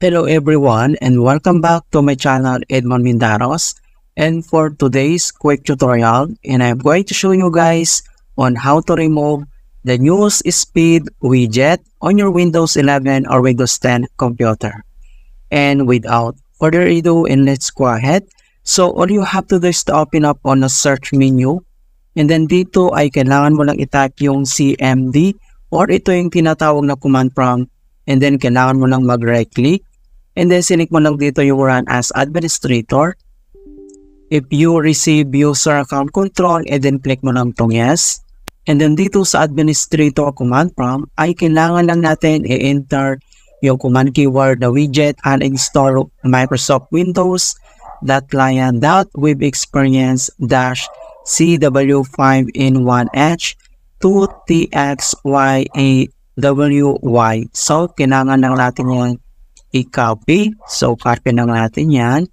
Hello everyone and welcome back to my channel Edmond Mindaros, and for today's quick tutorial I'm going to show you guys on how to remove the news speed widget on your Windows 11 or Windows 10 computer. And without further ado, let's go ahead. So all you have to do is to open up on the search menu, and then dito ay kailangan mo lang i-type yung CMD or ito yung tinatawag na command prompt, and then kailangan mo lang mag-right click. And then sinik mo lang dito yung run as administrator. If you receive user account control, and then click mo lang tong yes. And then dito sa administrator command prompt ay kailangan lang natin i-enter yung command keyword na widget and install Microsoft Windows .client.webexperience-cw5in1h 2txyawy. So kailangan lang natin yung i-copy. So, copy lang natin yan.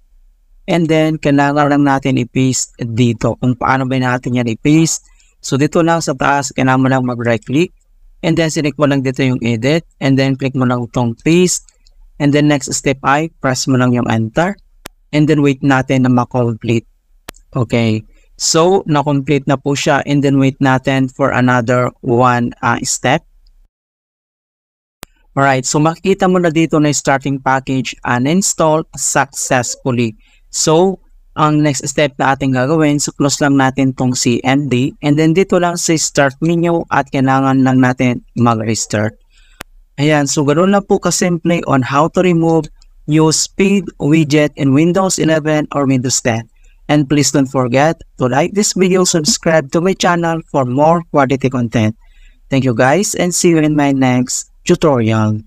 And then, kailangan lang natin i-paste dito. Kung paano ba natin yan i-paste. So, dito lang sa taas, kailangan mo lang mag-right click. And then, select mo lang dito yung edit. And then, click mo lang itong paste. And then, next step ay, press mo lang yung enter. And then, wait natin na ma-complete. Okay. So, na-complete na po siya. And then, wait natin for another one step. Alright, so makikita mo na dito na starting package uninstall successfully. So, ang next step na ating gagawin, so close lang natin tong CMD, and then dito lang sa start menu at kailangan lang natin mag-restart. Ayan, so ganoon lang po kasimple on how to remove news speed widget in Windows 11 or Windows 10. And please don't forget to like this video, subscribe to my channel for more quality content. Thank you guys, and see you in my next tutorial.